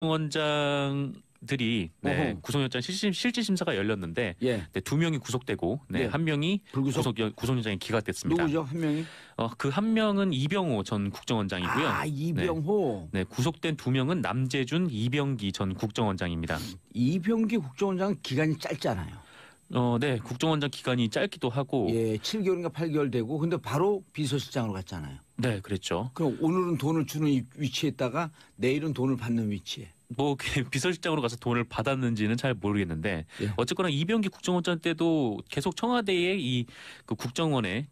원장들이 어허. 구속영장 실질 심사가 열렸는데 예. 두 명이 구속되고 네. 한 명이 불구속. 구속영장이 기각됐습니다. 누구죠? 한 명이? 그 한 명은 이병호 전 국정원장이고요. 아, 이병호. 네, 구속된 두 명은 남재준, 이병기 전 국정원장입니다. 이병기 국정원장은 기간이 짧잖아요. 네, 국정원장 기간이 짧기도 하고, 예, 7개월인가 8개월 되고 근데 바로 비서실장으로 갔잖아요. 네, 그랬죠. 그럼 오늘은 돈을 주는 위치에 있다가 내일은 돈을 받는 위치에. 뭐 비서실장으로 가서 돈을 받았는지는 잘 모르겠는데 예. 어쨌거나 이병기 국정원장 때도 계속 청와대에 그 국정원에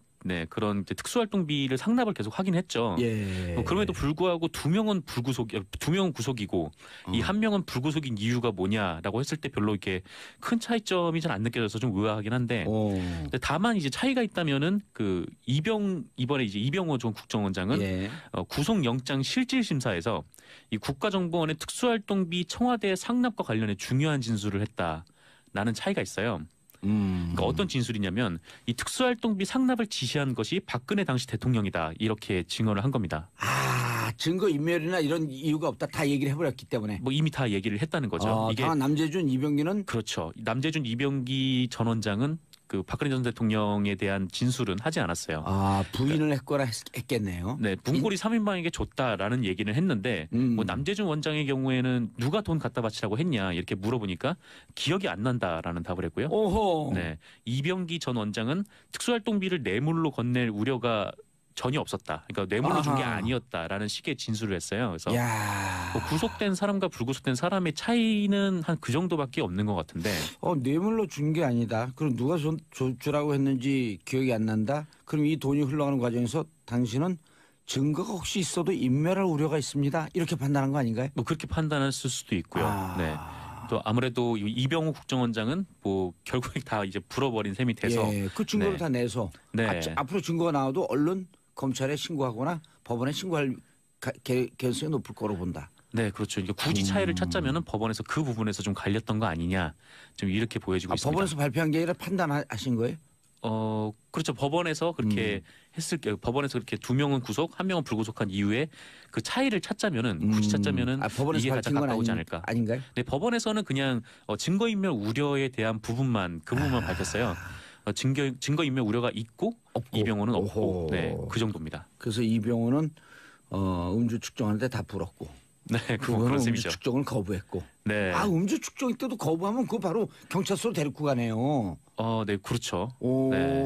그런 이제 특수활동비를 상납을 계속 하긴 했죠. 예. 그럼에도 불구하고 두 명은 구속이고 이 한 명은 불구속인 이유가 뭐냐라고 했을 때 별로 이렇게 큰 차이점이 잘 안 느껴져서 좀 의아하긴 한데 근데 다만 이제 차이가 있다면은 이번에 이제 이병호 전 국정원장은 예. 구속영장 실질심사에서 이 국가정보원의 특수활동비 청와대 상납과 관련해 중요한 진술을 했다라는 차이가 있어요. 그러니까 어떤 진술이냐면 이 특수활동비 상납을 지시한 것이 박근혜 당시 대통령이다 이렇게 증언을 한 겁니다. 아, 증거 인멸이나 이런 이유가 없다 다 얘기를 해버렸기 때문에. 뭐 이미 다 얘기를 했다는 거죠. 이게 다만 남재준, 이병기는 그렇죠. 남재준, 이병기 전 원장은 그 박근혜 전 대통령에 대한 진술은 하지 않았어요. 아, 부인을 했거나 했겠네요. 네, 분골이 3인방에게 줬다라는 얘기는 했는데 뭐 남재준 원장의 경우에는 누가 돈 갖다 바치라고 했냐 이렇게 물어보니까 기억이 안 난다라는 답을 했고요. 오호. 네, 이병기 전 원장은 특수활동비를 뇌물로 건넬 우려가 전혀 없었다. 그러니까 뇌물로 준 게 아하. 아니었다라는 식의 진술을 했어요. 그래서 야. 뭐 구속된 사람과 불구속된 사람의 차이는 한 그 정도밖에 없는 것 같은데. 뇌물로 준 게 아니다. 그럼 누가 주라고 했는지 기억이 안 난다. 그럼 이 돈이 흘러가는 과정에서 당신은 증거가 혹시 있어도 인멸할 우려가 있습니다. 이렇게 판단한 거 아닌가요? 뭐 그렇게 판단할 수도 있고요. 아. 네. 또 아무래도 이병호 국정원장은 뭐 결국에 다 이제 불어버린 셈이 돼서 예, 그 증거를 네. 다 내서 네. 앞으로 증거가 나와도 얼른 검찰에 신고하거나 법원에 신고할 개연성이 높을 거로 본다. 네, 그렇죠. 이게 굳이 차이를 찾자면은 법원에서 그 부분에서 좀 갈렸던 거 아니냐, 좀 이렇게 보여지고 있습니다. 법원에서 발표한 게 아니라 판단하신 거예요? 그렇죠. 법원에서 그렇게 했을 게 법원에서 그렇게 두 명은 구속, 한 명은 불구속한 이유에 그 차이를 찾자면은 굳이 찾자면은 법원에서 이게 가장 밝힌 건 가까우지 않을까. 아닌가요? 네, 법원에서는 그냥 증거인멸 우려에 대한 부분만 밝혔어요. 증거인멸 우려가 있고 없고. 이병호는 없고, 오호. 네, 그 정도입니다. 그래서 이병호는 음주 측정하는데 다 불었고. 네, 그거는 그런 음주 셈이죠. 측정을 거부했고. 네, 음주 측정 때도 거부하면 그거 바로 경찰서로 데리고 가네요. 네, 그렇죠. 오, 네.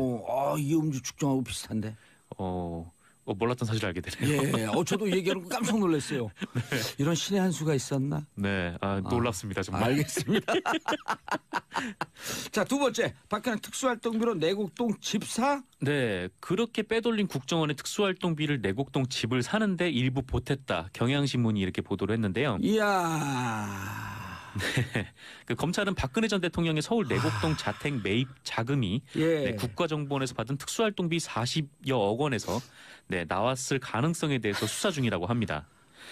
이 음주 측정하고 비슷한데. 몰랐던 사실을 알게 되네요. 예, 저도 얘기하는 거 깜짝 놀랐어요. 이런 신의 한 수가 있었나? 네, 놀랍습니다 정말. 알겠습니다. 자, 두 번째, 박근혜 특수활동비로 내곡동 집 사? 네, 그렇게 빼돌린 국정원의 특수활동비를 내곡동 집을 사는데 일부 보탰다. 경향신문이 이렇게 보도를 했는데요. 이야. 그 검찰은 박근혜 전 대통령의 서울 내곡동 자택 매입 자금이 예. 국가정보원에서 받은 특수활동비 40여억 원에서 나왔을 가능성에 대해서 수사 중이라고 합니다.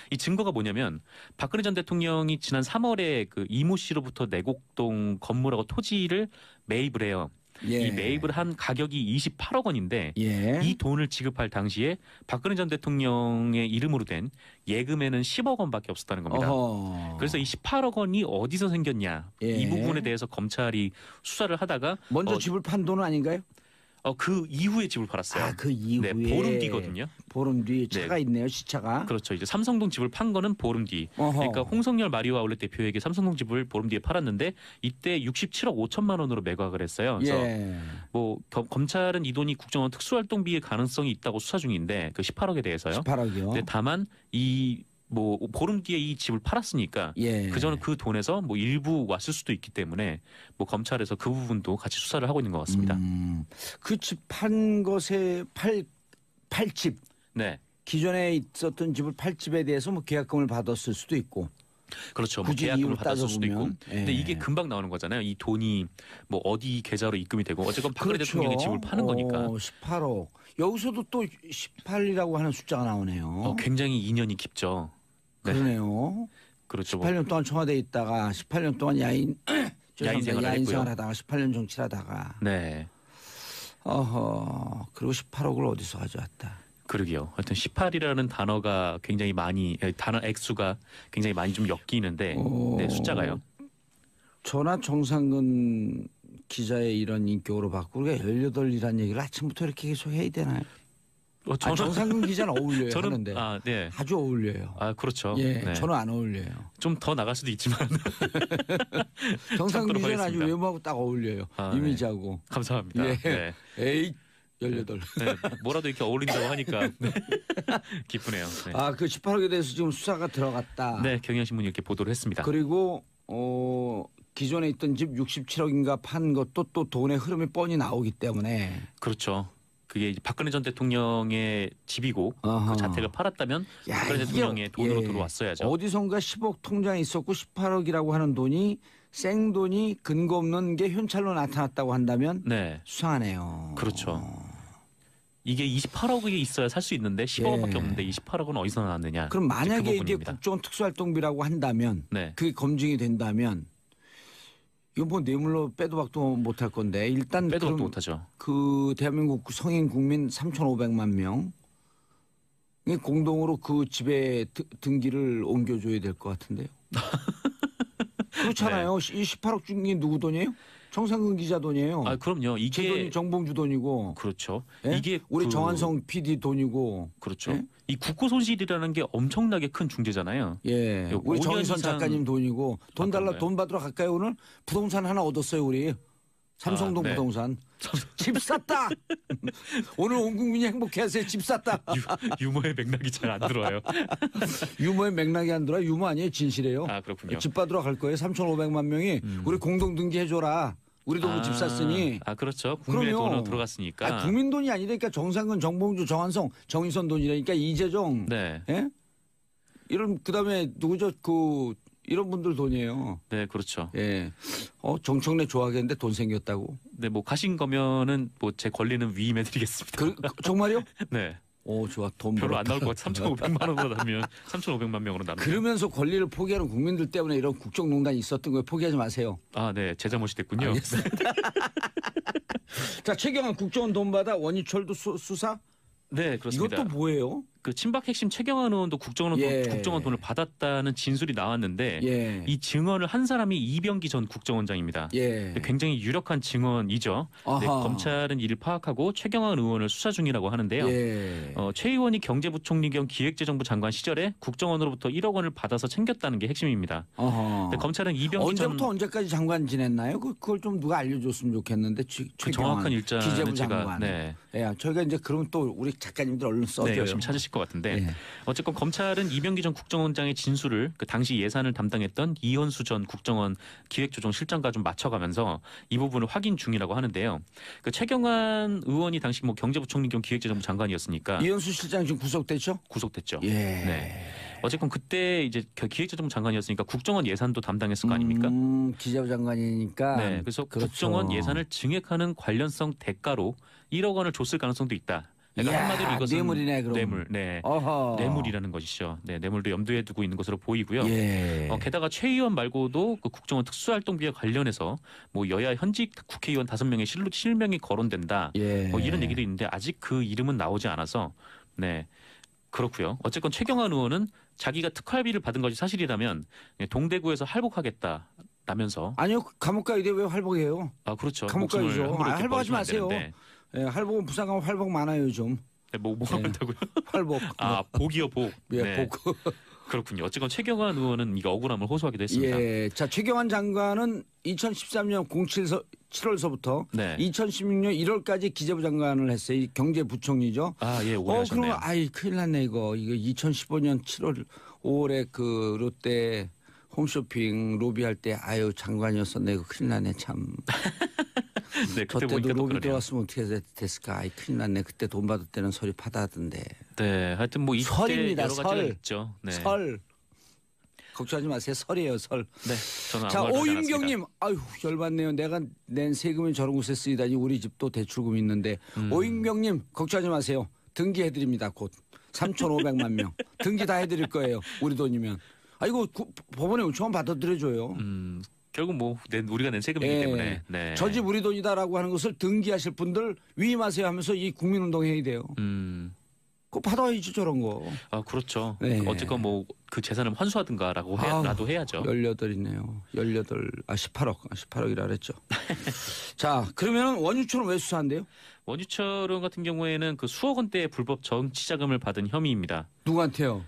이 증거가 뭐냐면 박근혜 전 대통령이 지난 3월에 그 이모 씨로부터 내곡동 건물하고 토지를 매입을 해요. 예. 이 매입을 한 가격이 28억 원인데 예. 이 돈을 지급할 당시에 박근혜 전 대통령의 이름으로 된 예금에는 10억 원밖에 없었다는 겁니다. 어허. 그래서 이 18억 원이 어디서 생겼냐 예. 이 부분에 대해서 검찰이 수사를 하다가 먼저 집을 판 돈은 아닌가요? 그 이후에 집을 팔았어요. 그 이후에. 네, 보름 뒤거든요. 보름 뒤 차가 있네요, 시차가. 그렇죠. 이제 삼성동 집을 판 거는 보름 뒤. 어허. 그러니까 홍성열 마리오 아울렛 대표에게 삼성동 집을 보름 뒤에 팔았는데 이때 67억 5천만 원으로 매각을 했어요. 그래서 예. 뭐 검찰은 이 돈이 국정원 특수활동비의 가능성이 있다고 수사 중인데 그 18억에 대해서요. 18억이요. 근데 다만 보름 뒤에 이 집을 팔았으니까 예. 그전에 그 돈에서 뭐 일부 왔을 수도 있기 때문에 뭐 검찰에서 그 부분도 같이 수사를 하고 있는 것 같습니다. 그 집 판 것에 팔집 네. 기존에 있었던 집을 팔 집에 대해서 뭐 계약금을 받았을 수도 있고. 그렇죠. 뭐 굳이 계약금을 이유를 받았을 수도 있고. 따져보면. 근데 예. 이게 금방 나오는 거잖아요. 이 돈이 뭐 어디 계좌로 입금이 되고 어쨌건 박근혜 대통령의 집을 파는 거니까. 18억. 여기서도 또 18이라고 하는 숫자가 나오네요. 굉장히 인연이 깊죠. 네. 그러네요. 그렇죠. 18년 동안 청와대에 있다가 18년 동안 야인 생활을 했고요. 생활하다가 18년 정치를 하다가. 네. 그리고 18억을 어디서 가져왔다. 그러게요. 하여튼 18이라는 단어가 굉장히 많이 단어 액수가 굉장히 많이 좀 엮이는데 네, 숫자가요. 저나 정상근 기자의 이런 인격으로 바꾸고 우리가 18이라는 얘기를 아침부터 이렇게 계속 해야 되나요? 저는 정상근 기자는 어울려요. 저는 하는데 네. 아주 어울려요. 그렇죠. 예, 네. 저는 안 어울려요. 좀 더 나갈 수도 있지만 정상근 기자는 아주 하겠습니다. 외모하고 딱 어울려요. 이미지하고. 네. 감사합니다. 예. 네. 에이 18. 네, 뭐라도 이렇게 어울린다고 하니까 네. 기쁘네요. 네. 그 18억에 대해서 지금 수사가 들어갔다. 네, 경향신문이 이렇게 보도를 했습니다. 그리고 기존에 있던 집 67억인가 판 것도 또 돈의 흐름이 뻔히 나오기 때문에. 그렇죠. 그게 이제 박근혜 전 대통령의 집이고 어허. 그 자택을 팔았다면 박근혜 대통령의 돈으로 들어왔어야죠. 어디선가 10억 통장에 있었고 18억이라고 하는 돈이 생돈이 근거 없는 게 현찰로 나타났다고 한다면 네, 수상하네요. 그렇죠. 이게 28억이 있어야 살 수 있는데 10억밖에 예. 없는데 28억은 어디서 나왔느냐. 그럼 만약에 그 이게 부분입니다. 국정원 특수활동비라고 한다면 네, 그게 검증이 된다면 이거 뭐 뇌물로 빼도 박도 못할 건데 일단 빼도 박도 그럼 못하죠. 그 대한민국 성인 국민 3,500만 명 공동으로 그 집에 등기를 옮겨줘야 될 것 같은데요. 그렇잖아요. 이 18억 중에 누구 돈이에요? 정상근 기자 돈이에요. 그럼요. 제 이게 돈이 정봉주 돈이고. 그렇죠. 예? 이게 우리 정한성 PD 돈이고. 그렇죠. 예? 이 국고 손실이라는 게 엄청나게 큰 중재잖아요. 예. 우리 5년 정인선 이상- 작가님 돈이고 돈 달라 그런가요? 돈 받으러 갈까요 오늘? 부동산 하나 얻었어요 우리. 삼성동 네. 부동산. 집 샀다. 오늘 온 국민이 행복해하세요. 집 샀다. 유머의 맥락이 잘 안 들어와요. 유머의 맥락이 안 들어. 유머 아니에요. 진실이에요. 그렇군요. 집 받으러 갈 거예요. 3,500만 명이 우리 공동 등기해줘라. 우리도 집 샀으니. 그렇죠. 국민의 그럼요. 돈으로 들어갔으니까. 국민 돈이 아니라니까 정상근, 정봉주, 정한성, 정인선 돈이라니까 이재정. 네, 예? 이런 그다음에 누구죠? 이런 분들 돈이에요. 네, 그렇죠. 예. 정청래 좋아하겠는데 돈 생겼다고. 네, 뭐 가신 거면은 뭐 제 권리는 위임해드리겠습니다. 정말요? 네, 좋아. 돈 별로 안 벌었다. 나올 것 같아. 3,500만 원으로 나면 3,500만 명으로 나누면. 그러면서 권리를 포기하는 국민들 때문에 이런 국정농단이 있었던 거예요. 포기하지 마세요. 네, 제 잘못이 됐군요. 자, 최경환 국정원 돈 받아 원희철도 수사? 네, 그렇습니다. 이것도 뭐예요? 그 친박 핵심 최경환 의원도 국정원 돈을 받았다는 진술이 나왔는데 예. 이 증언을 한 사람이 이병기 전 국정원장입니다. 예. 굉장히 유력한 증언이죠. 네, 아하. 검찰은 이를 파악하고 최경환 의원을 수사 중이라고 하는데요. 예. 최 의원이 경제부총리 겸 기획재정부 장관 시절에 국정원으로부터 1억 원을 받아서 챙겼다는 게 핵심입니다. 어허. 근데 검찰은 이병기 전 언제부터 언제까지 장관 지냈나요? 그걸 좀 누가 알려줬으면 좋겠는데. 그 정확한 일자는 기재부 제가 장관. 예, 저희가 이제 그러면 또 우리 작가님들 얼른 써줘요. 열심히 찾으실 것 같은데 예. 어쨌건 검찰은 이병기 전 국정원장의 진술을 그 당시 예산을 담당했던 이현수 전 국정원 기획조정실장과 좀 맞춰가면서 이 부분을 확인 중이라고 하는데요. 그 최경환 의원이 당시 뭐 경제부총리 겸 기획재정부 장관이었으니까 이현수 실장 지금 구속됐죠? 구속됐죠. 예. 네. 어쨌건 그때 이제 기획재정부 장관이었으니까 국정원 예산도 담당했을 거 아닙니까? 기재부 장관이니까. 네. 그래서 그렇죠. 국정원 예산을 증액하는 관련성 대가로 1억 원을 줬을 가능성도 있다. 그러니까 이야, 한마디로 이것은 뇌물이네, 그럼. 뇌물. 네. 어허. 뇌물이라는 것이죠. 네, 뇌물도 염두에 두고 있는 것으로 보이고요. 예. 게다가 최 의원 말고도 그 국정원 특수활동비와 관련해서 뭐 여야 현직 국회의원 5명의 실명이 거론된다. 예. 뭐 이런 얘기도 있는데 아직 그 이름은 나오지 않아서 네. 그렇고요. 어쨌건 최경환 의원은 자기가 특활비를 받은 것이 사실이라면 동대구에서 할복하겠다라면서 아니요, 감옥 가야 돼. 왜 활복해요? 그렇죠. 감옥 목숨을 가야죠. 함부로 이렇게 활복하지 버리시면 안 마세요. 되는데. 예, 할복은 부산 가면 활복 많아요, 좀. 네, 뭐 한다고요? 활복. 복이요, 복. 예, 네. 복. 그렇군요. 어쨌건 최경환 의원은 이거 억울함을 호소하기도 했습니다. 예. 자, 최경환 장관은 2013년 7월서부터 네. 2016년 1월까지 기재부 장관을 했어요. 이 경제부총리죠. 예, 오래 하셨네요. 그러면 큰일 났네 이거 2015년 7월 5월에 그 롯데 홈쇼핑 로비할 때 장관이었었네. 이거 큰일 났네 참. 네, 그때 저때도 보니까 또 로비 그러네요. 들어왔으면 어떻게 됐을까. 큰일 났네. 그때 돈 받을 때는 소리 파다하던데. 네, 하여튼 뭐 이때 설입니다, 여러 가지가 설. 있죠. 네. 설. 걱정하지 마세요. 설이에요, 설. 네, 저는 자, 아무 말도 하지 않았습니다. 오윤경님, 열받네요. 내가 낸 세금이 저런 곳에 쓰이다니 우리 집도 대출금 있는데. 오윤경님, 걱정하지 마세요. 등기해드립니다, 곧. 3,500만 명. 등기 다 해드릴 거예요. 우리 돈이면. 이거 법원에 요청만 받아들여줘요. 결국 뭐 우리가 낸 세금이기 예. 때문에. 네. 저 집 우리 돈이다라고 하는 것을 등기하실 분들 위임하세요 하면서 이 국민운동 해야 돼요. 그거 받아야지 저런 거. 아 그렇죠. 네. 어쨌건 뭐 그 재산을 환수하든가라고 라도 해야죠. 18이네요. 18억. 18억이라 그랬죠. 자, 그러면 원유철은 왜 수사한대요? 원유철 같은 경우에는 그 수억 원대의 불법 정치 자금을 받은 혐의입니다. 누구한테요?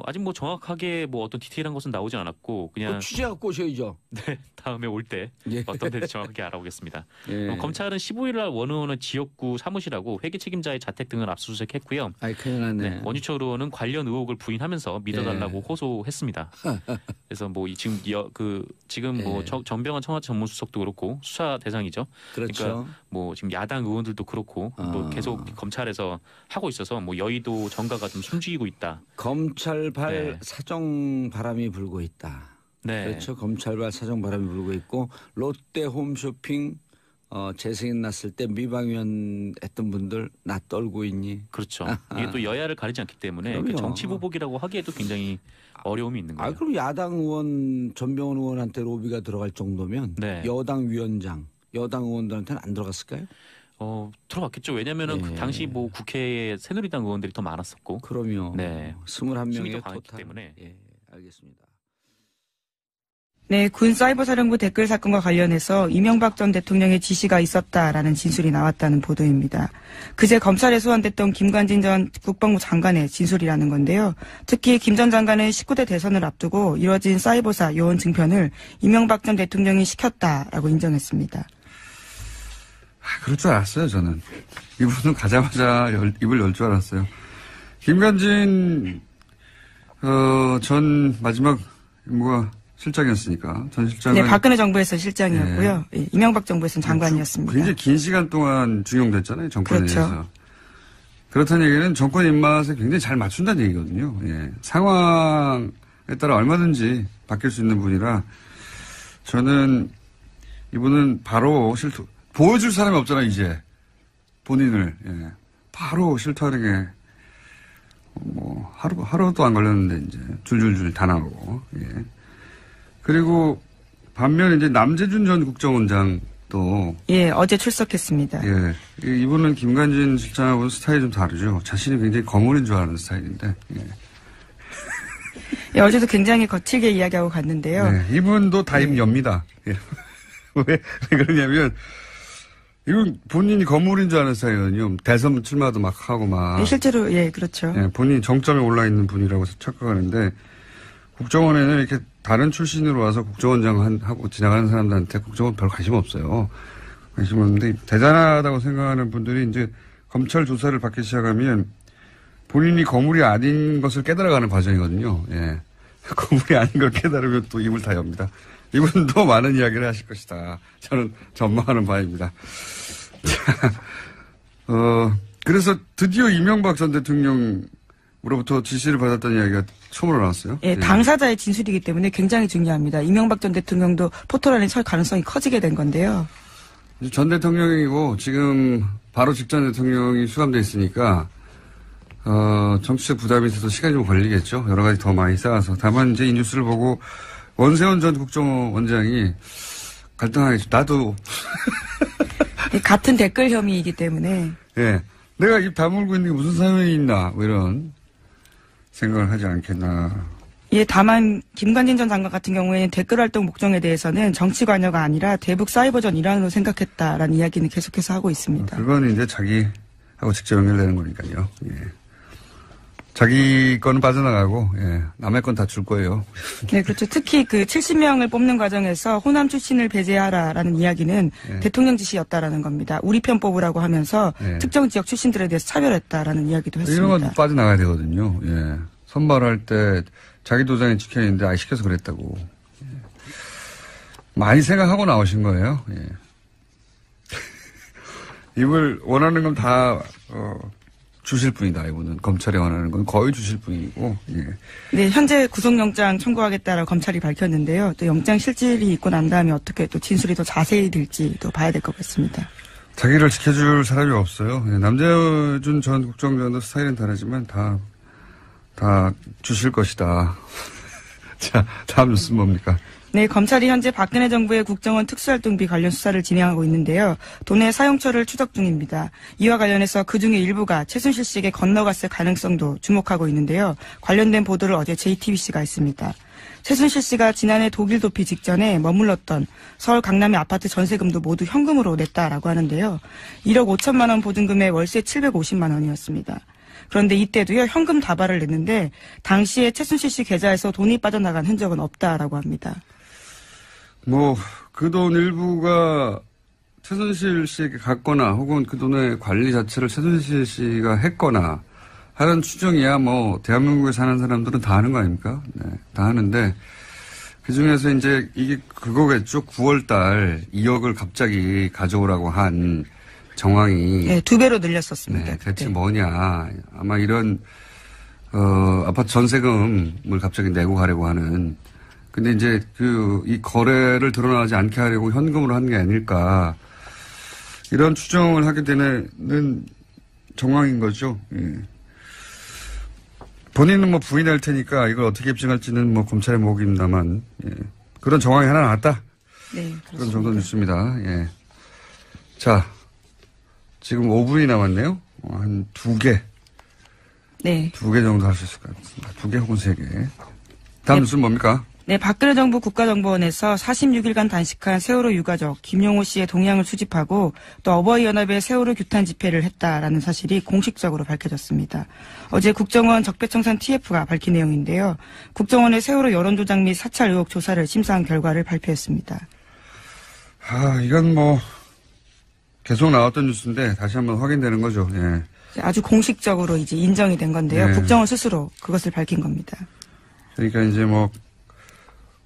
아직 뭐 정확하게 뭐 어떤 디테일한 것은 나오진 않았고 그냥 취재하고 오셔야죠. 네, 다음에 올 때 예. 어떤 데인지 정확하게 알아보겠습니다. 예. 검찰은 15일 날 원 의원의 지역구 사무실하고 회계 책임자의 자택 등을 압수수색했고요. 아이 큰일 났네. 네, 원유철 의원은 관련 의혹을 부인하면서 믿어달라고 호소했습니다. 그래서 뭐 지금 뭐 정병환 청와대 전문수석도 그렇고 수사 대상이죠. 그렇죠. 그러니까 뭐 지금 야당 의원들도 그렇고 또 계속 검찰에서 하고 있어서 뭐 여의도 정가가 좀 숨죽이고 있다. 검찰발 사정 바람이 불고 있다. 네. 그렇죠. 검찰발 사정 바람이 불고 있고 롯데 홈쇼핑 재승인 났을 때 미방위원 했던 분들 나 떨고 있니? 그렇죠. 이게 또 여야를 가리지 않기 때문에 그 정치 보복이라고 하기에도 굉장히 어려움이 있는 거예요. 그럼 야당 의원 전병훈 의원한테 로비가 들어갈 정도면 네. 여당 위원장, 여당 의원들한테는 안 들어갔을까요? 들어갔겠죠. 왜냐면은 그 당시 뭐 국회에 새누리당 의원들이 더 많았었고. 그럼요. 네. 21명이 강했기 때문에. 예, 알겠습니다. 네, 군 사이버사령부 댓글 사건과 관련해서 이명박 전 대통령의 지시가 있었다라는 진술이 나왔다는 보도입니다. 그제 검찰에 소환됐던 김관진 전 국방부 장관의 진술이라는 건데요. 특히 김 전 장관은 19대 대선을 앞두고 이뤄진 사이버사 요원 증편을 이명박 전 대통령이 시켰다라고 인정했습니다. 그럴 줄 알았어요, 저는. 이분은 가자마자 입을 열 줄 알았어요. 김관진, 전 마지막 임무가 실장이었으니까, 전 실장은. 네, 박근혜 정부에서 실장이었고요. 네. 이명박 정부에서는 장관이었습니다. 굉장히 긴 시간 동안 중용됐잖아요, 정권에 그렇죠. 대해서. 그렇다는 얘기는 정권 입맛에 굉장히 잘 맞춘다는 얘기거든요. 예. 상황에 따라 얼마든지 바뀔 수 있는 분이라, 저는 이분은 바로 보여줄 사람이 없잖아, 이제. 본인을. 예. 바로 실토하는 게, 하루도 안 걸렸는데, 이제. 줄줄줄 다 나오고, 예. 그리고, 반면 이제 남재준 전 국정원장도. 예, 어제 출석했습니다. 예. 이분은 김관진 실장하고는 스타일이 좀 다르죠. 자신이 굉장히 거물인 줄 아는 스타일인데, 예. 예, 어제도 굉장히 거칠게 이야기하고 갔는데요. 네, 이분도 다 입 엽니다. 예. 왜 그러냐면, 이건 본인이 거물인 줄 아는 스타일이거든요. 대선 출마도 막 하고 막. 예, 실제로, 예, 그렇죠. 예, 본인이 정점에 올라 있는 분이라고 착각하는데, 국정원에는 이렇게 다른 출신으로 와서 국정원장 하고 지나가는 사람들한테 국정원 별 관심 없어요. 관심 없는데, 대단하다고 생각하는 분들이 이제 검찰 조사를 받기 시작하면 본인이 거물이 아닌 것을 깨달아가는 과정이거든요. 예. 거물이 아닌 걸 깨달으면 또 입을 다 엽니다. 이분도 많은 이야기를 하실 것이다. 저는 전망하는 바입니다. 자, 그래서 드디어 이명박 전 대통령으로부터 지시를 받았다는 이야기가 처음으로 나왔어요. 예, 당사자의 진술이기 때문에 굉장히 중요합니다. 이명박 전 대통령도 포토라인에 설 가능성이 커지게 된 건데요. 전 대통령이고 지금 바로 직전 대통령이 수감돼 있으니까 정치적 부담이 있어서 시간이 좀 걸리겠죠. 여러 가지 더 많이 쌓아서. 다만 이제 이 뉴스를 보고 원세훈 전 국정원장이 갈등하겠죠. 나도. 같은 댓글 혐의이기 때문에. 예. 내가 입 다물고 있는 게 무슨 사연이 있나. 뭐 이런 생각을 하지 않겠나. 예, 다만 김관진 전 장관 같은 경우에는 댓글 활동 목적에 대해서는 정치 관여가 아니라 대북 사이버전 일환으로 생각했다라는 이야기는 계속해서 하고 있습니다. 그건 이제 자기하고 직접 연결되는 거니까요. 예. 자기 거는 빠져나가고, 예, 남의 건 다 줄 거예요. 네, 그렇죠. 특히 그 70명을 뽑는 과정에서 호남 출신을 배제하라라는 이야기는 대통령 지시였다라는 겁니다. 우리 편 뽑으라고 하면서 특정 지역 출신들에 대해서 차별했다라는 이야기도 했습니다. 이런 건 빠져나가야 되거든요. 예. 선발할 때 자기 도장이 찍혀 있는데 시켜서 그랬다고. 예. 많이 생각하고 나오신 거예요. 예. 입을 원하는 건 다, 주실 분이다. 이분은 검찰이 원하는 건 거의 주실 분이고. 예. 네, 현재 구속영장 청구하겠다라고 검찰이 밝혔는데요. 또 영장 실질이 있고 난 다음에 어떻게 또 진술이 더 자세히 될지 또 봐야 될 것 같습니다. 자기를 지켜줄 사람이 없어요. 예. 남재준 전 국정원장도 스타일은 다르지만 다 주실 것이다. 자, 다음 뉴스는 뭡니까? 네, 검찰이 현재 박근혜 정부의 국정원 특수활동비 관련 수사를 진행하고 있는데요. 돈의 사용처를 추적 중입니다. 이와 관련해서 그중에 일부가 최순실 씨에게 건너갔을 가능성도 주목하고 있는데요. 관련된 보도를 어제 JTBC가 했습니다. 최순실 씨가 지난해 독일 도피 직전에 머물렀던 서울 강남의 아파트 전세금도 모두 현금으로 냈다라고 하는데요. 1억 5천만 원 보증금에 월세 750만 원이었습니다. 그런데 이때도요, 현금 다발을 냈는데 당시에 최순실 씨 계좌에서 돈이 빠져나간 흔적은 없다라고 합니다. 그 돈 일부가 최순실 씨에게 갔거나 혹은 그 돈의 관리 자체를 최순실 씨가 했거나 하는 추정이야 대한민국에 사는 사람들은 다 하는 거 아닙니까? 네, 다 하는데 그 중에서 이제 이게 그거겠죠. 9월 달 2억을 갑자기 가져오라고 한 정황이. 네, 2배로 늘렸었습니다. 네, 대체 뭐냐. 아마 이런, 아파트 전세금을 갑자기 내고 가려고 하는. 근데 이제 이 거래를 드러나지 않게 하려고 현금으로 한 게 아닐까. 이런 추정을 하게 되는 정황인 거죠. 예. 본인은 부인할 테니까 이걸 어떻게 입증할지는 검찰의 몫입니다만, 예. 그런 정황이 하나 나왔다. 네, 그렇습니다. 그런 정도 뉴스입니다. 예. 자, 지금 5분이 남았네요. 한 2개. 네. 2개 정도 할 수 있을 것 같습니다. 2개 혹은 3개. 다음 뉴스는 뭡니까? 네, 박근혜 정부 국가정보원에서 46일간 단식한 세월호 유가족 김용호 씨의 동향을 수집하고 또 어버이연합의 세월호 규탄 집회를 했다라는 사실이 공식적으로 밝혀졌습니다. 어제 국정원 적폐청산 TF가 밝힌 내용인데요. 국정원의 세월호 여론조작 및 사찰 의혹 조사를 심사한 결과를 발표했습니다. 이건 계속 나왔던 뉴스인데 다시 한번 확인되는 거죠. 예. 아주 공식적으로 이제 인정이 된 건데요. 네. 국정원 스스로 그것을 밝힌 겁니다. 그러니까 이제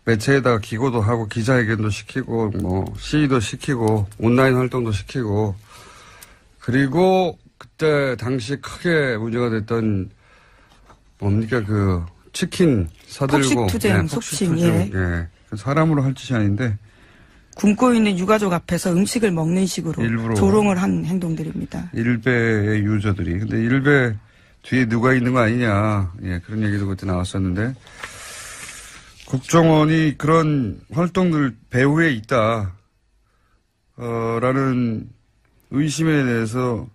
매체에다가 기고도 하고 기자회견도 시키고 시위도 시키고 온라인 활동도 시키고 그리고 그때 당시 크게 문제가 됐던 뭡니까 치킨 사들고 폭식투쟁, 속칭. 예. 예. 사람으로 할 짓이 아닌데 굶고 있는 유가족 앞에서 음식을 먹는 식으로 일부러 조롱을 한 행동들입니다. 일베의 유저들이. 근데 일베 뒤에 누가 있는 거 아니냐. 예, 그런 얘기도 그때 나왔었는데 국정원이 그런 활동들 배후에 있다. 라는 의심에 대해서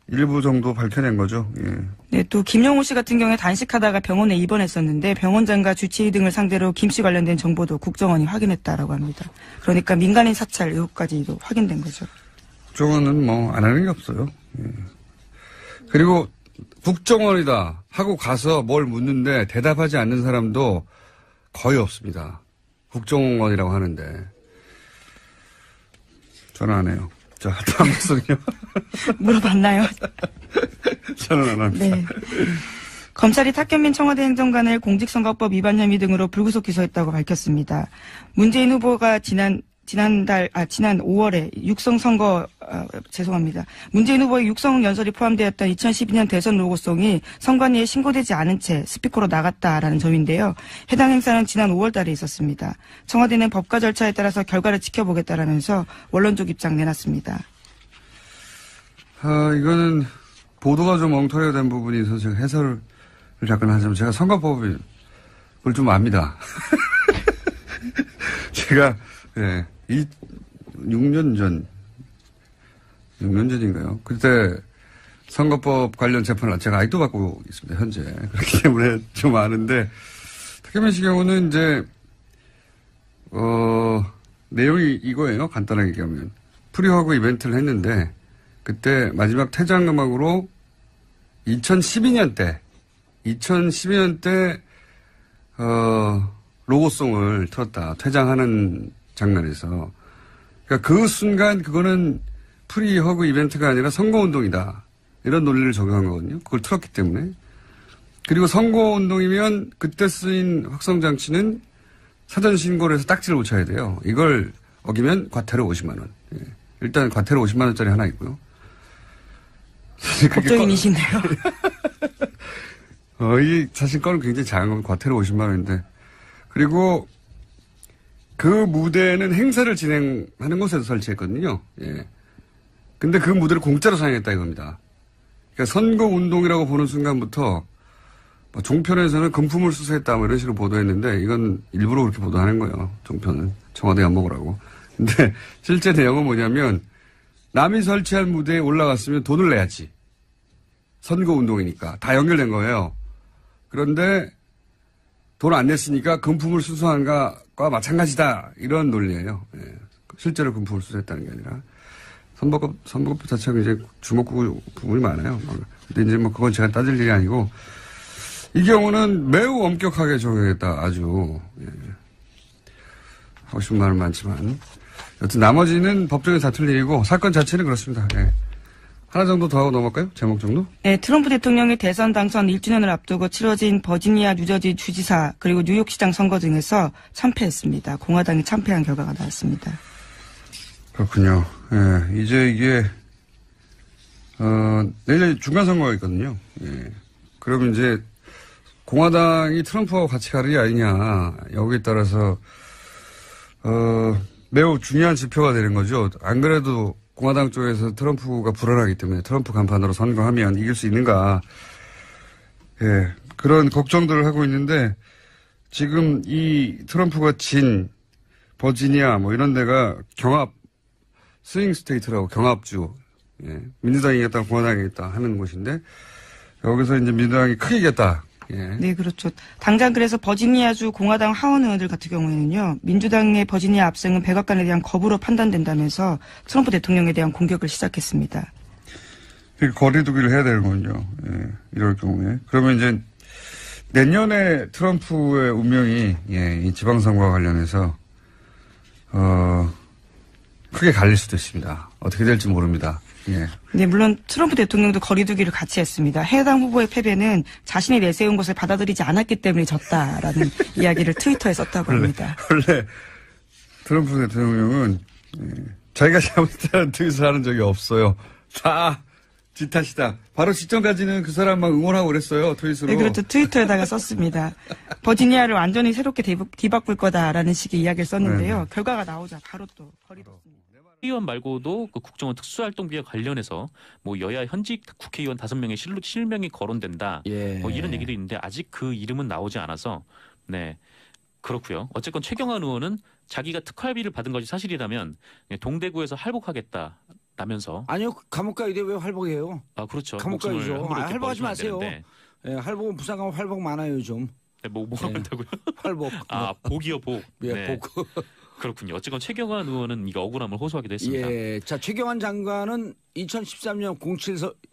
일부 정도 밝혀낸 거죠. 예. 네, 또 김용호 씨 같은 경우에 단식하다가 병원에 입원했었는데 병원장과 주치의 등을 상대로 김 씨 관련된 정보도 국정원이 확인했다라고 합니다. 그러니까 민간인 사찰 의혹까지도 확인된 거죠. 국정원은 안 하는 게 없어요. 예. 그리고 국정원이다 하고 가서 뭘 묻는데 대답하지 않는 사람도 거의 없습니다. 국정원이라고 하는데. 저는 안 해요. 자, 다음 뉴스는요. 물어봤나요? 저는 안 합니다. 네. 검찰이 탁현민 청와대 행정관을 공직선거법 위반 혐의 등으로 불구속 기소했다고 밝혔습니다. 문재인 후보가 지난 5월에 문재인 후보의 육성 연설이 포함되었던 2012년 대선 로고송이 선관위에 신고되지 않은 채 스피커로 나갔다라는 점인데요. 해당 행사는 지난 5월 달에 있었습니다. 청와대는 법과 절차에 따라서 결과를 지켜보겠다라면서 원론적 입장 내놨습니다. 이거는 보도가 좀 엉터리가 된 부분이 있어서 제가 해설을 잠깐 하자면 제가 선거법을 좀 압니다. 제가 6년 전인가요? 그때 선거법 관련 재판을 제가 아직도 받고 있습니다, 현재. 그렇기 때문에 좀 아는데, 탁현민 씨 경우는 이제, 내용이 이거예요. 간단하게 얘기하면. 프리허그 이벤트를 했는데, 그때 마지막 퇴장 음악으로 2012년 때, 로고송을 틀었다. 퇴장하는 장면에서. 그러니까 그 순간 그거는 프리허그 이벤트가 아니라 선거운동이다. 이런 논리를 적용한 거거든요. 그걸 틀었기 때문에. 그리고 선거운동이면 그때 쓰인 확성장치는 사전 신고를 해서 딱지를 붙여야 돼요. 이걸 어기면 과태료 50만 원. 예. 일단 과태료 50만 원짜리 하나 있고요. 법조인이신데요. 이 사실 건은 굉장히 작은 건 과태료 50만 원인데. 그리고 그 무대는 행사를 진행하는 곳에서 설치했거든요. 예. 근데 그 무대를 공짜로 사용했다 이겁니다. 그러니까 선거운동이라고 보는 순간부터 뭐 종편에서는 금품을 수수했다 뭐 이런 식으로 보도했는데 이건 일부러 그렇게 보도하는 거예요. 종편은 청와대 엿먹으라고. 근데 실제 내용은 뭐냐면 남이 설치한 무대에 올라갔으면 돈을 내야지. 선거운동이니까 다 연결된 거예요. 그런데 돈 안 냈으니까 금품을 수수한 것과 마찬가지다. 이런 논리예요. 예. 실제로 금품을 수수했다는 게 아니라. 선거법 자체가 이제 주목구 부분이 많아요. 근데 이제 뭐 그건 제가 따질 일이 아니고 이 경우는 매우 엄격하게 적용했다. 아주. 예. 하고 싶은 말은 많지만. 여튼 나머지는 법정에서 다툴 일이고 사건 자체는 그렇습니다. 예. 하나 정도 더 하고 넘어갈까요? 제목 정도? 네, 트럼프 대통령의 대선 당선 1주년을 앞두고 치러진 버지니아 뉴저지 주지사 그리고 뉴욕시장 선거 등에서 참패했습니다. 공화당이 참패한 결과가 나왔습니다. 그렇군요. 예, 이제 이게 내일 중간 선거가 있거든요. 예. 그러면 이제 공화당이 트럼프하고 같이 가느냐 아니냐 여기에 따라서 매우 중요한 지표가 되는 거죠. 안 그래도 공화당 쪽에서 트럼프가 불안하기 때문에 트럼프 간판으로 선거하면 이길 수 있는가. 예, 그런 걱정들을 하고 있는데 지금 이 트럼프가 진 버지니아 뭐 이런 데가 경합 스윙 스테이트라고 경합주. 예, 민주당이 이겼다 공화당이 이겼다 하는 곳인데 여기서 이제 민주당이 크게 이겼다. 예. 네, 그렇죠. 당장 그래서 버지니아주 공화당 하원 의원들 같은 경우에는요, 민주당의 버지니아 압승은 백악관에 대한 거부로 판단된다면서 트럼프 대통령에 대한 공격을 시작했습니다. 거리두기를 해야 되는군요. 예, 이럴 경우에. 그러면 이제 내년에 트럼프의 운명이 예, 이 지방선거와 관련해서 크게 갈릴 수도 있습니다. 어떻게 될지 모릅니다. 예. 네, 물론 트럼프 대통령도 거리두기를 같이 했습니다. 해당 후보의 패배는 자신이 내세운 것을 받아들이지 않았기 때문에 졌다라는 이야기를 트위터에 썼다고 합니다. 원래 트럼프 대통령은 자기가 잘못했다는 트윗을 하는 적이 없어요. 다 지 탓이다. 바로 직전까지는 그 사람만 응원하고 그랬어요. 트윗으로. 네, 그렇죠. 트위터에다가 썼습니다. 버지니아를 완전히 새롭게 뒤바꿀 거다라는 식의 이야기를 썼는데요. 네. 결과가 나오자 바로 또 거리뒀습니다. 의원 말고도 그 국정원 특수활동비와 관련해서 뭐 여야 현직 국회의원 5명의 실명이 거론된다. 예. 뭐 이런 얘기도 있는데 아직 그 이름은 나오지 않아서 네 그렇고요. 어쨌건 최경환 의원은 자기가 특활비를 받은 것이 사실이라면 동대구에서 할복하겠다라면서 아니요, 감옥 가야 돼. 왜 활복해요? 아 그렇죠. 감옥 목숨을 가야죠. 함부로 이렇게 활복하지 버리시면 안 마세요. 되는데. 예, 할복은 부산 가면 활복 많아요, 좀. 네, 뭐가 네. 많다고요? 활복. 아 복이요 복. 예, 네. 복. 그렇군요. 어쨌건 최경환 의원은 이거 억울함을 호소하기도 했습니다. 예. 자, 최경환 장관은 2013년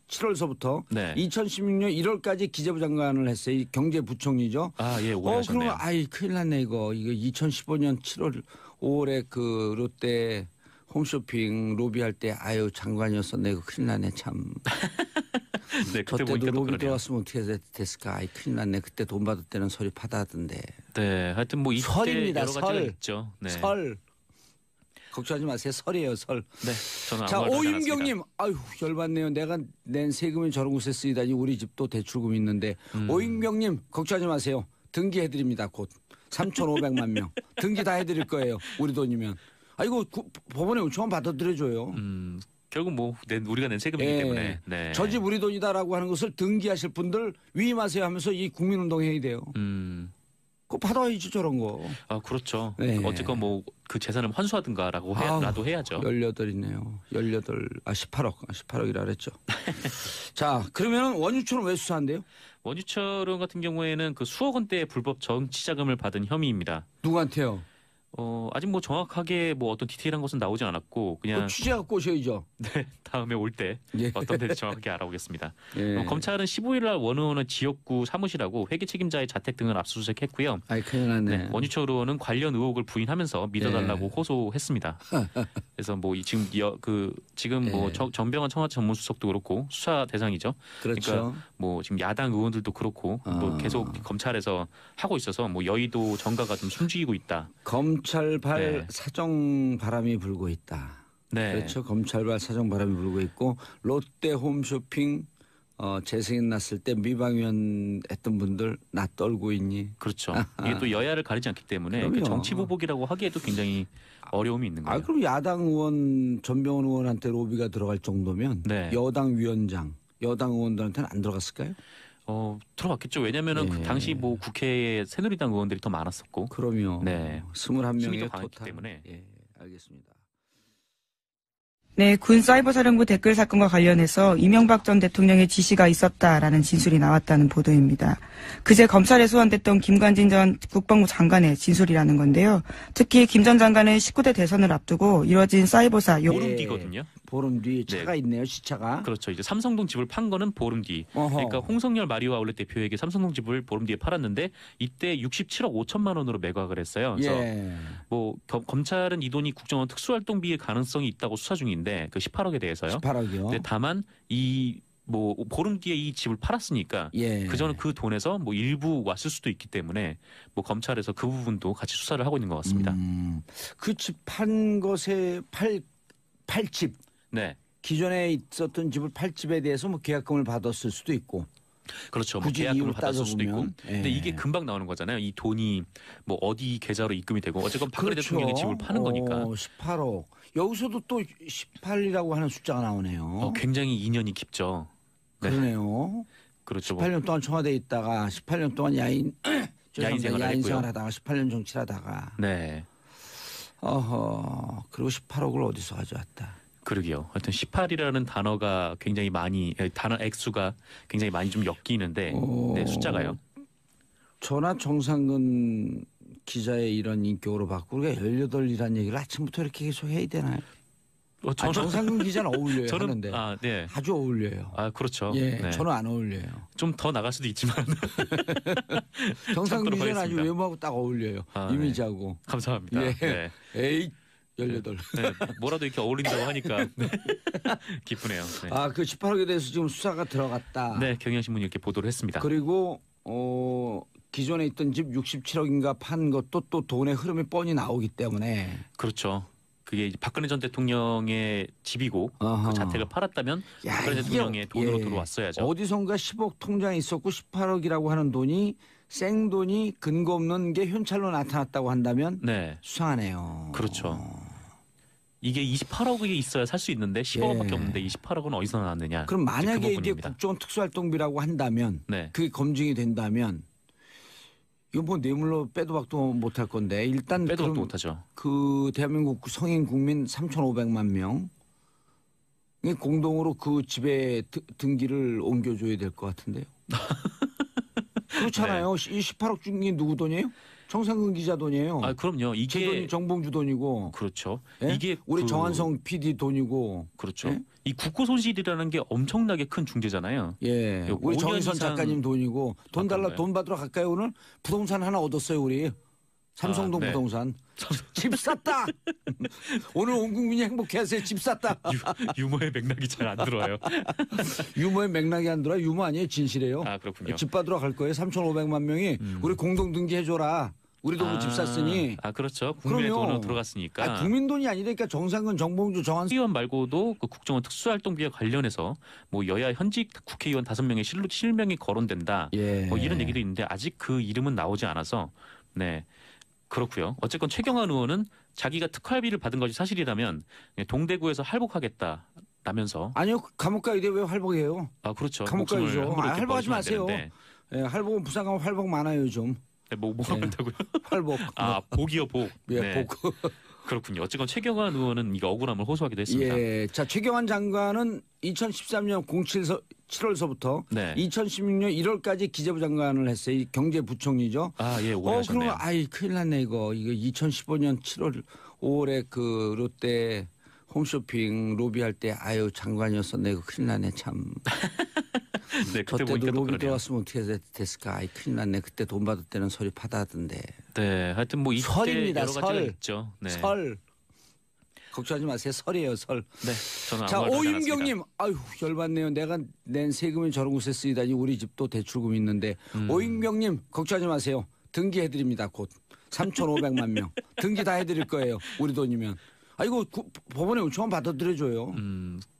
7월서부터 네. 2016년 1월까지 기재부 장관을 했어요. 이 경제부총리죠. 아, 예, 오래 하셨네요. 그러면 아이 큰일 났네 이거. 이거 2015년 7월 5월에 그 롯데 홈쇼핑 로비할 때 아유 장관이었었네. 이거 큰일 났네 참. 네, 저 그때 때도 보니까 또 로비 그러네요. 들어왔으면 어떻게 됐을까. 아이 큰일 났네. 그때 돈 받을 때는 소리 받아하던데. 네, 하여튼 뭐 이때 설입니다, 여러 가지가 설. 있죠. 네. 설. 걱정하지 마세요. 설이에요 설. 네, 저는 자, 아무 말도 하지 않았습니다. 오윤경님, 아유 열받네요. 내가 낸 세금이 저런 곳에 쓰이다니 우리 집도 대출금 있는데 오윤경님 걱정하지 마세요. 등기해드립니다. 곧 3,500만 명 등기 다 해드릴 거예요. 우리 돈이면. 아 이거 법원에 요청만 받아들여줘요. 결국 뭐 우리가 낸 세금이기 때문에. 네. 저 집 우리 돈이다라고 하는 것을 등기하실 분들 위임하세요 하면서 이 국민운동 해야 돼요. 그거 받아야지 저런 거. 아 그렇죠. 네. 어쨌건 뭐 그 재산을 환수하든가라고 라도 해야죠. 18이네요. 18억. 18억이라 그랬죠. 자, 그러면 원유철은 왜 수사한대요? 원유철 의원 같은 경우에는 그 수억 원대의 불법 정치자금을 받은 혐의입니다. 누구한테요? 아직 뭐 정확하게 뭐 어떤 디테일한 것은 나오진 않았고 그냥 취재갖고 오셔야죠. 네, 다음에 올 때 예. 어떤 데인지 정확하게 알아보겠습니다. 예. 검찰은 15일 날 원 의원의 지역구 사무실하고 회계 책임자의 자택 등을 압수수색했고요. 아이 큰일 났네. 네, 원유철 의원은 관련 의혹을 부인하면서 믿어달라고 예. 호소했습니다. 그래서 뭐 지금 뭐 예. 정병환 청와대 전문수석도 그렇고 수사 대상이죠. 그렇죠. 그러니까 뭐 지금 야당 의원들도 그렇고 또 계속 검찰에서 하고 있어서 뭐 여의도 정가가 좀 숨죽이고 있다. 검찰발 네. 사정 바람이 불고 있다. 네. 그렇죠. 검찰발 사정 바람이 불고 있고 롯데 홈쇼핑 재승인 났을 때 미방위원 했던 분들 나 떨고 있니? 그렇죠. 이게 또 여야를 가리지 않기 때문에 그 그럼요. 정치 보복이라고 하기에도 굉장히 어려움이 있는 거예요. 그럼 야당 의원 전병헌 의원한테 로비가 들어갈 정도면 네. 여당 위원장, 여당 의원들한테는 안 들어갔을까요? 들어갔겠죠. 왜냐면은 예. 그 당시 뭐 국회에 새누리당 의원들이 더 많았었고. 그럼요. 네. 21명의 힘이 더 강했기 토탈. 때문에. 예, 알겠습니다. 네, 군 사이버사령부 댓글 사건과 관련해서 이명박 전 대통령의 지시가 있었다라는 진술이 나왔다는 보도입니다. 그제 검찰에 소환됐던 김관진 전 국방부 장관의 진술이라는 건데요. 특히 김 전 장관은 19대 대선을 앞두고 이뤄진 사이버사 보름 뒤거든요. 보름 뒤 차가 있네요. 시차가. 그렇죠. 이제 삼성동 집을 판 거는 보름 뒤. 어허. 그러니까 홍성열 마리오 아울렛 대표에게 삼성동 집을 보름 뒤에 팔았는데 이때 67억 5천만 원으로 매각을 했어요. 그래서 예. 뭐 검찰은 이 돈이 국정원 특수활동비의 가능성이 있다고 수사 중인데 그 18억에 대해서요. 18억이요. 근데 다만 이 뭐 보름 뒤에 이 집을 팔았으니까 예. 그저는 그 돈에서 뭐 일부 왔을 수도 있기 때문에 뭐 검찰에서 그 부분도 같이 수사를 하고 있는 것 같습니다. 그 집 판 것에 팔집 네. 기존에 있었던 집을 팔 집에 대해서 뭐 계약금을 받았을 수도 있고. 그렇죠. 뭐 굳이 계약금을 이유를 받았을 수도 있고. 따져보면. 예. 근데 이게 금방 나오는 거잖아요. 이 돈이 뭐 어디 계좌로 입금이 되고 어쨌건 박근혜 그렇죠. 대통령이 집을 파는 거니까 18억. 여기서도 또 18이라고 하는 숫자가 나오네요. 굉장히 인연이 깊죠. 네. 그러네요. 그렇죠. 18년 동안 청와대에 있다가 18년 동안 야인 생활을 야인 했고요. 생활하다가 18년 정치를 하다가 네. 그리고 18억을 어디서 가져왔다. 그러게요. 하여튼 18이라는 단어가 굉장히 많이 단어 액수가 굉장히 많이 좀 엮이는데 네, 숫자가요. 저나 정상근 기자의 이런 인격으로 바꾸고 우리가 18이라는 얘기를 아침부터 이렇게 계속 해야 되나요? 저는 정상근 기자는 어울려요. 저는 하는데 네. 아주 어울려요. 그렇죠. 예, 네. 저는 안 어울려요. 좀 더 나갈 수도 있지만 정상근 참고로 기자는 아주 하겠습니다. 외모하고 딱 어울려요. 네. 이미지하고. 감사합니다. 예. 네. 에이 18. 네. 뭐라도 이렇게 어울린다고 하니까 네. 기쁘네요. 네. 그 18억에 대해서 지금 수사가 들어갔다. 네, 경향신문이 이렇게 보도를 했습니다. 그리고 기존에 있던 집 67억인가 판 것도 또 돈의 흐름이 뻔히 나오기 때문에 그렇죠. 그게 이제 박근혜 전 대통령의 집이고 어허. 그 자택을 팔았다면 야, 박근혜 이게 대통령의 돈으로 예. 들어왔어야죠. 어디선가 10억 통장에 있었고 18억이라고 하는 돈이 생돈이 근거 없는 게 현찰로 나타났다고 한다면 네, 수상하네요. 그렇죠. 이게 28억이 있어야 살 수 있는데 10억밖에 예. 없는데 28억은 어디서 나왔느냐? 그럼 이제 만약에 그 이게 부분입니다. 국정원 특수활동비라고 한다면 네, 그게 검증이 된다면 이건 뭐 뇌물로 빼도 박도 못할 건데 일단 빼도 그럼 박도 못하죠. 그 대한민국 성인 국민 3,500만 명 공동으로 그 집에 등기를 옮겨줘야 될 것 같은데요. 그렇잖아요. 이 18억 중에 누구 돈이에요? 정상근 기자 돈이에요. 그럼요. 제 이게 돈이 정봉주 돈이고. 그렇죠. 예? 이게 우리 정한성 PD 돈이고. 그렇죠. 예? 이 국고 손실이라는 게 엄청나게 큰 중재잖아요. 예. 요 우리 5년 정인선 이상- 작가님 돈이고 돈 달라 그런가요? 돈 받으러 갈까요 오늘? 부동산 하나 얻었어요 우리. 삼성동 네. 부동산. 집 샀다. 오늘 온 국민이 행복해하세요. 집 샀다. 유머의 맥락이 잘 안 들어와요. 유머의 맥락이 안 들어. 유머 아니에요. 진실이에요. 그렇군요. 집 받으러 갈 거예요. 3,500만 명이 우리 공동 등기해줘라. 우리 돈으로 집 샀으니. 그렇죠. 국민의 그럼요. 돈으로 들어갔으니까. 국민 돈이 아니니까 정상근, 정봉주, 정한성. 의원 말고도 그 국정원 특수활동비와 관련해서 뭐 여야 현직 국회의원 5명의 실명이 거론된다. 예. 뭐 이런 얘기도 있는데 아직 그 이름은 나오지 않아서 네. 그렇고요. 어쨌건 최경환 의원은 자기가 특활비를 받은 것이 사실이라면 동대구에서 할복하겠다라면서 아니요. 감옥 가야 돼. 왜 활복해요? 그렇죠. 감옥 목숨을 가야죠. 함부로 이렇게 할복하지 버리시면 안 마세요. 되는데. 예, 할복은 부산 가면 활복 많아요 요즘. 네, 뭐가 예. 많다고요? 활복. 복이요, 복. 예, 네. 복. 그렇군요. 어쨌건 최경환 의원은 이거 억울함을 호소하기도 했습니다. 예. 자, 최경환 장관은 2013년 7월서부터 네. 2016년 1월까지 기재부 장관을 했어요. 이 경제부총리죠. 예, 오래 하셨네요. 그러면 큰일 났네 이거. 이거 2015년 7월 5월에 그 롯데 홈쇼핑 로비할 때 장관이었었네. 이거 큰일 났네 참. 네, 저 그때 때도 보니까 또 로비 그러네요. 들어왔으면 어떻게 됐을까. 큰일 났네. 그때 돈 받을 때는 소리 파다하던데. 네, 하여튼 뭐 이때 설입니다, 여러 가지가 설. 있죠. 네. 설. 걱정하지 마세요. 설이에요 설. 네, 저는 자, 아무 말도 하지 않았습니다. 오윤경님, 열받네요. 내가 낸 세금이 저런 곳에 쓰이다니 우리 집도 대출금 있는데. 오윤경님, 걱정하지 마세요. 등기해드립니다. 곧 3,500만 명 등기 다 해드릴 거예요. 우리 돈이면. 이거 법원에 요청은 받아들여줘요.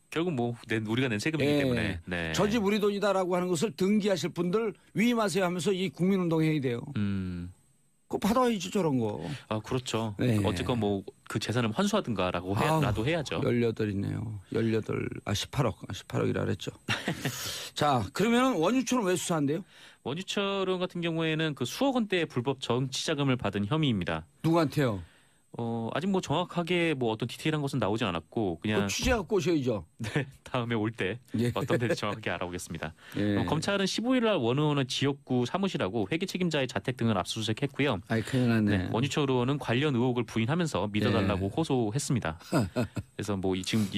결국 뭐 우리가 낸 세금이기 예. 때문에. 네. 저 집 우리 돈이다라고 하는 것을 등기하실 분들 위임하세요 하면서 이 국민운동 해야 돼요. 그거 받아야지 저런 거. 아 그렇죠. 네. 어쨌건 뭐 그 재산을 환수하든가라고 라도 해야죠. 18이네요. 18억. 18억이라 그랬죠. 자, 그러면 원유철은 왜 수사한대요? 원유철 같은 경우에는 그 수억 원대의 불법 정치 자금을 받은 혐의입니다. 누구한테요? 아직 뭐 정확하게 뭐 어떤 디테일한 것은 나오진 않았고 그냥 취재하고 오셔야죠. 네, 다음에 올 때 예. 어떤 데인지 정확하게 알아보겠습니다. 예. 검찰은 15일 날 원 의원의 지역구 사무실하고 회계 책임자의 자택 등을 압수수색했고요. 아이 큰일 났네. 네, 원유철 의원은 관련 의혹을 부인하면서 믿어달라고 예. 호소했습니다. 그래서 뭐 지금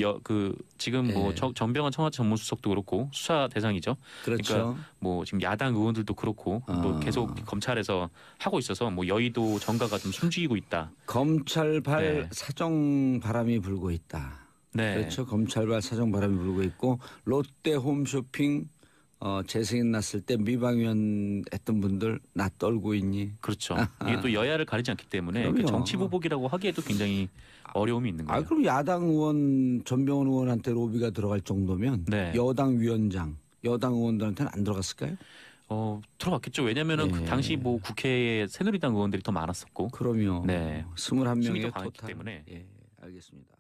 뭐 예. 정병환 청와대 전문수석도 그렇고 수사 대상이죠. 그렇죠. 그러니까 뭐 지금 야당 의원들도 그렇고 또 계속 검찰에서 하고 있어서 뭐 여의도 정가가 좀 숨죽이고 있다. 검찰발 네. 사정 바람이 불고 있다. 네. 그렇죠. 검찰발 사정 바람이 불고 있고 롯데 홈쇼핑 재승인 났을 때 미방위원 했던 분들 나 떨고 있니? 그렇죠. 이게 또 여야를 가리지 않기 때문에 그 그럼요. 정치 보복이라고 하기에도 굉장히 어려움이 있는 거예요. 그럼 야당 의원 전병헌 의원한테 로비가 들어갈 정도면 네. 여당 위원장, 여당 의원들한테는 안 들어갔을까요? 들어갔겠죠. 왜냐하면은 예. 그 당시 뭐 국회에 새누리당 의원들이 더 많았었고 그럼요. 네. 21명의 힘이 더 강했기 토탈. 때문에. 예, 알겠습니다.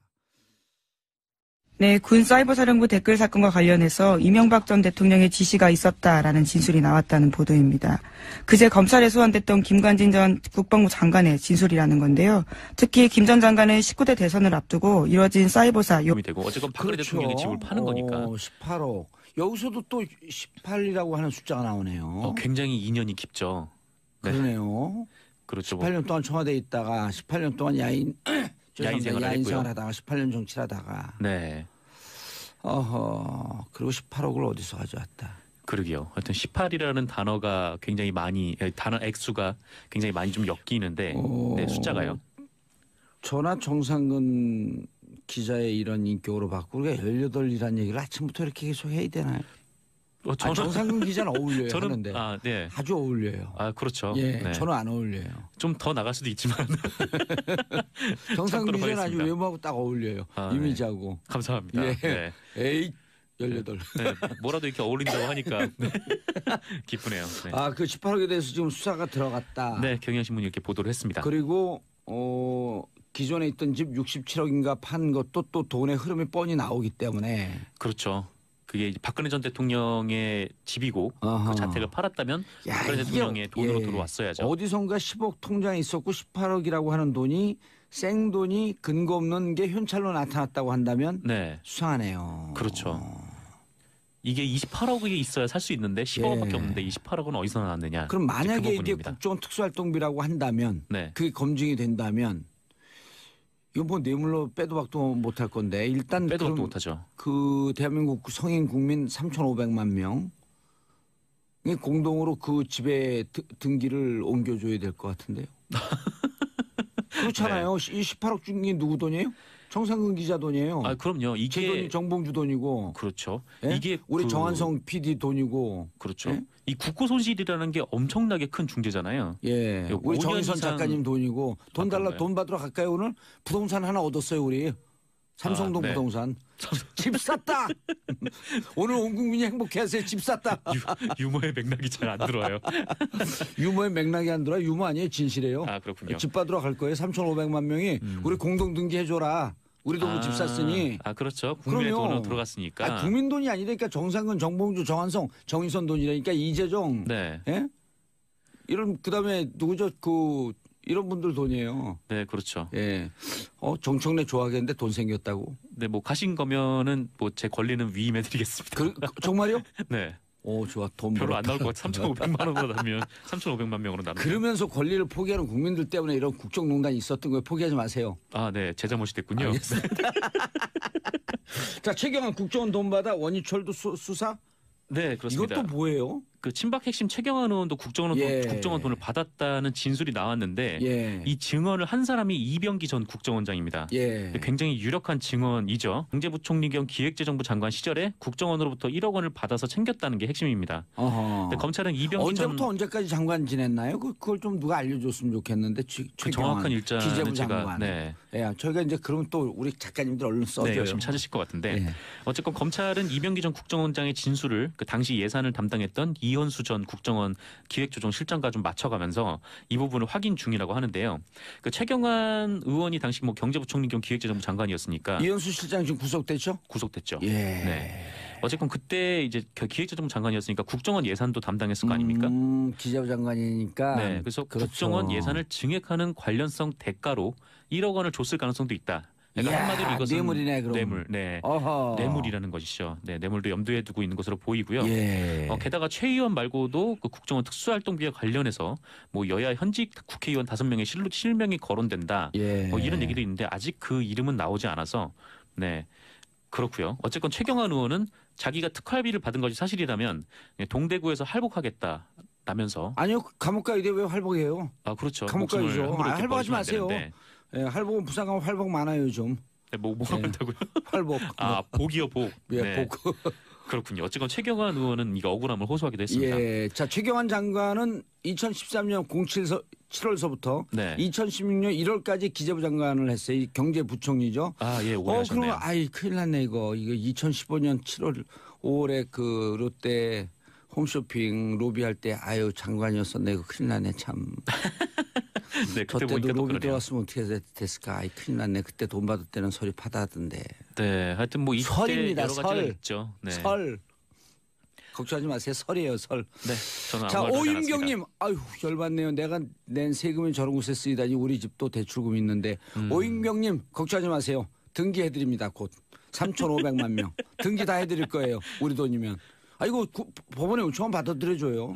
네, 군 사이버사령부 댓글 사건과 관련해서 이명박 전 대통령의 지시가 있었다라는 진술이 나왔다는 보도입니다. 그제 검찰에 소환됐던 김관진 전 국방부 장관의 진술이라는 건데요. 특히 김 전 장관은 19대 대선을 앞두고 이뤄진 사이버사 도움이 되고 어쨌건 박근혜 대통령이 집을 파는 거니까 18억. 여기서도 또 18이라고 하는 숫자가 나오네요. 굉장히 인연이 깊죠. 네. 그러네요. 그렇죠. 18년 동안 청와대에 있다가 18년 동안 야인 생활을 야인 했고요. 생활하다가 18년 정치를 하다가 네. 그리고 18억을 어디서 가져왔다. 그러게요. 하여튼 18이라는 단어가 굉장히 많이 단어 액수가 굉장히 많이 좀 엮이는데 네, 숫자가요. 저나 정상근 기자의 이런 인격으로 바꾸고 18이라는 얘기를 아침부터 이렇게 계속 해야 되나요? 정상근 기자는 어울려요. 하는데 네. 아주 어울려요. 그렇죠. 예, 네. 저는 안 어울려요. 좀 더 나갈 수도 있지만 정상근 참고로 기자는 아주 하겠습니다. 외모하고 딱 어울려요. 네. 이미지하고. 감사합니다. 예. 네. 에이 18. 네. 뭐라도 이렇게 어울린다고 하니까 네. 기쁘네요. 네. 그 18억에 대해서 지금 수사가 들어갔다. 네, 경향신문이 이렇게 보도를 했습니다. 그리고 기존에 있던 집 67억인가 판 것도 또 돈의 흐름이 뻔히 나오기 때문에 그렇죠. 그게 이제 박근혜 전 대통령의 집이고 어허. 그 자택을 팔았다면 박근혜 대통령의 돈으로 들어왔어야죠. 어디선가 10억 통장에 있었고 18억이라고 하는 돈이 생돈이 근거 없는 게 현찰로 나타났다고 한다면 네, 수상하네요. 그렇죠. 이게 28억이 있어야 살 수 있는데 10억밖에 예. 없는데 28억은 어디서 나왔느냐. 그럼 이제 만약에 그 이게 부분입니다. 국정원 특수활동비라고 한다면 네, 그게 검증이 된다면 이건 뭐 뇌물로 빼도 박도 못할 건데 일단 빼도 박도 그럼 못하죠. 그 대한민국 성인 국민 3,500만 명이 공동으로 그 집에 등기를 옮겨줘야 될 것 같은데요. 그렇잖아요. 네. 이 18억 준 게 누구 돈이에요? 정상근 기자 돈이에요. 그럼요. 제 돈이 이게 정봉주 돈이고. 그렇죠. 예? 이게 우리 정한성 PD 돈이고. 그렇죠. 예? 이 국고 손실이라는 게 엄청나게 큰 중재잖아요. 예. 우리 5년 정인선 이상- 작가님 돈이고. 돈 달라 그런가요? 돈 받으러 갈까요 오늘? 부동산 하나 얻었어요 우리. 삼성동 네. 부동산. 집 샀다. 오늘 온 국민이 행복해하세요. 집 샀다. 유머의 맥락이 잘 안 들어와요. 유머의 맥락이 안 들어. 유머 아니에요. 진실이에요. 그렇군요. 집 받으러 갈 거예요. 3,500만 명이 우리 공동 등기해줘라. 우리 돈으로 집 샀으니. 그렇죠. 국민의 그럼요. 돈으로 들어갔으니까. 국민 돈이 아니라니까 정상근, 정봉주, 정한성, 정인선 돈이라니까 이재정. 네, 예? 그다음에 누구죠? 이런 분들 돈이에요. 네, 그렇죠. 예. 정청래 좋아하겠는데 돈 생겼다고. 네, 뭐 가신 거면은 뭐 제 권리는 위임해드리겠습니다. 정말요? 네, 좋아. 돈 별로 안 벌었다. 나올 것 같아. 3,500만 원으로 나면 3,500만 명으로 나면. 그러면서 권리를 포기하는 국민들 때문에 이런 국정농단이 있었던 거예요. 포기하지 마세요. 네, 제 잘못이 됐군요. 자, 최경환 국정원 돈 받아 원유철도 수사? 네, 그렇습니다. 이것도 뭐예요? 그 친박 핵심 최경환 의원도 국정원 돈을 받았다는 진술이 나왔는데 예. 이 증언을 한 사람이 이병기 전 국정원장입니다. 예. 굉장히 유력한 증언이죠. 경제부총리 겸 기획재정부 장관 시절에 국정원으로부터 1억 원을 받아서 챙겼다는 게 핵심입니다. 어허. 근데 검찰은 이병기 전 언제부터 언제까지 장관 지냈나요? 그걸 좀 누가 알려줬으면 좋겠는데. 그 정확한 일자는 기재부 제가 장관. 네, 예, 저희가 이제 그럼 또 우리 작가님들 얼른 써줘요. 네, 열심히 찾으실 것 같은데 예. 어쨌건 검찰은 이병기 전 국정원장의 진술을 그 당시 예산을 담당했던 이현수 전 국정원 기획조정실장과 좀 맞춰가면서 이 부분을 확인 중이라고 하는데요. 그 최경환 의원이 당시 뭐 경제부총리 겸 기획재정부 장관이었으니까 이현수 실장 지금 구속됐죠? 구속됐죠. 예. 네. 어쨌건 그때 이제 기획재정부 장관이었으니까 국정원 예산도 담당했을 거 아닙니까? 기재부 장관이니까. 네. 그래서 그렇죠. 국정원 예산을 증액하는 관련성 대가로 1억 원을 줬을 가능성도 있다. 그러니까 이야, 한마디로 이것은 뇌물이네, 그럼. 뇌물, 네, 어허. 뇌물이라는 것이죠. 네, 뇌물도 염두에 두고 있는 것으로 보이고요. 예. 게다가 최 의원 말고도 그 국정원 특수활동비와 관련해서 뭐 여야 현직 국회의원 5명의 실명이 거론된다. 예. 뭐 이런 얘기도 있는데 아직 그 이름은 나오지 않아서 네. 그렇고요. 어쨌건 최경환 의원은 자기가 특활비를 받은 것이 사실이라면 동대구에서 할복하겠다라면서 아니요, 감옥 가야 돼. 왜 활복해요? 아 그렇죠. 감옥 목숨을 가야죠. 함부로 이렇게 할복하지 버리시면 안 마세요. 되는데. 예, 할복은 부산 가면 활복 많아요, 좀. 네, 뭐가 네. 많다고요? 활복. 아 복이요 복. 예, 네. 복. 그렇군요. 어쨌건 최경환 의원은 이거 억울함을 호소하기도 했습니다. 예. 자, 최경환 장관은 2013년 7월서부터 네. 2016년 1월까지 기재부 장관을 했어요. 이 경제부총리죠. 아, 예, 오래 하셨네요. 그러면 아이 큰일 났네 이거. 이거 2015년 7월 5월에 그 롯데 홈쇼핑 로비할 때 아유 장관이었었네. 이거 큰일 났네 참. 네, 저 그때 때도 보니까 또 로비 그러네요. 들어왔으면 어떻게 됐을까. 아이 큰일 났네. 그때 돈 받을 때는 소리 파다하던데. 네, 하여튼 뭐 이때 설입니다, 여러 가지가 설. 있죠. 네. 설. 걱정하지 마세요. 설이에요 설. 네, 저는 자, 아무 말도 하지 않았습니다. 오윤경님, 아유 열받네요. 내가 낸 세금이 저런 곳에 쓰이다니 우리 집도 대출금 있는데. 오윤경님 걱정하지 마세요. 등기해드립니다. 곧 3,500만 명 등기 다 해드릴 거예요. 우리 돈이면. 아 이거 법원에 요청만 받아들여줘요.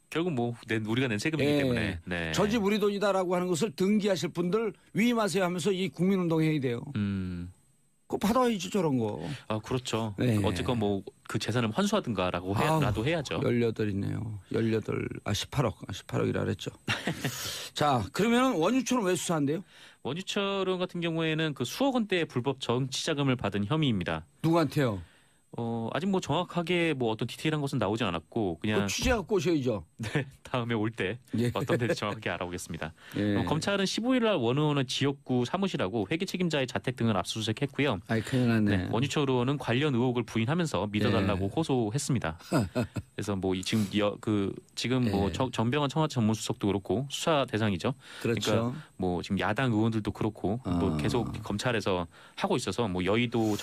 결국 뭐 우리가 낸 세금이기 때문에. 네. 저 집 우리 돈이다라고 하는 것을 등기하실 분들 위임하세요 하면서 이 국민운동 해야 돼요. 그거 받아야지 저런 거. 아 그렇죠. 네. 어쨌건 뭐 그 재산을 환수하든가라고 라도 해야죠. 18이네요. 18억. 18억이라 그랬죠. 자, 그러면 원유철은 왜 수사한대요? 원유철 의원 같은 경우에는 그 수억 원대의 불법 정치 자금을 받은 혐의입니다. 누구한테요? 아직 뭐 정확하게 뭐 어떤 디테일한 것은 나오진 않았고 그냥 취재갖고 오셔야죠. 네, 다음에 올 때 예. 어떤 데인지 정확하게 알아보겠습니다. 예. 검찰은 15일 날 원 의원의 지역구 사무실하고 회계 책임자의 자택 등을 압수수색했고요. 아이 큰일 났네. 네, 원유철 의원은 관련 의혹을 부인하면서 믿어달라고 호소했습니다. 그래서 뭐 지금 뭐 전병환 청와대 전문수석도 그렇고 수사 대상이죠. 그렇죠. 그러니까 뭐 지금 야당 의원들도 그렇고 또 계속 검찰에서 하고 있어서 뭐 여의도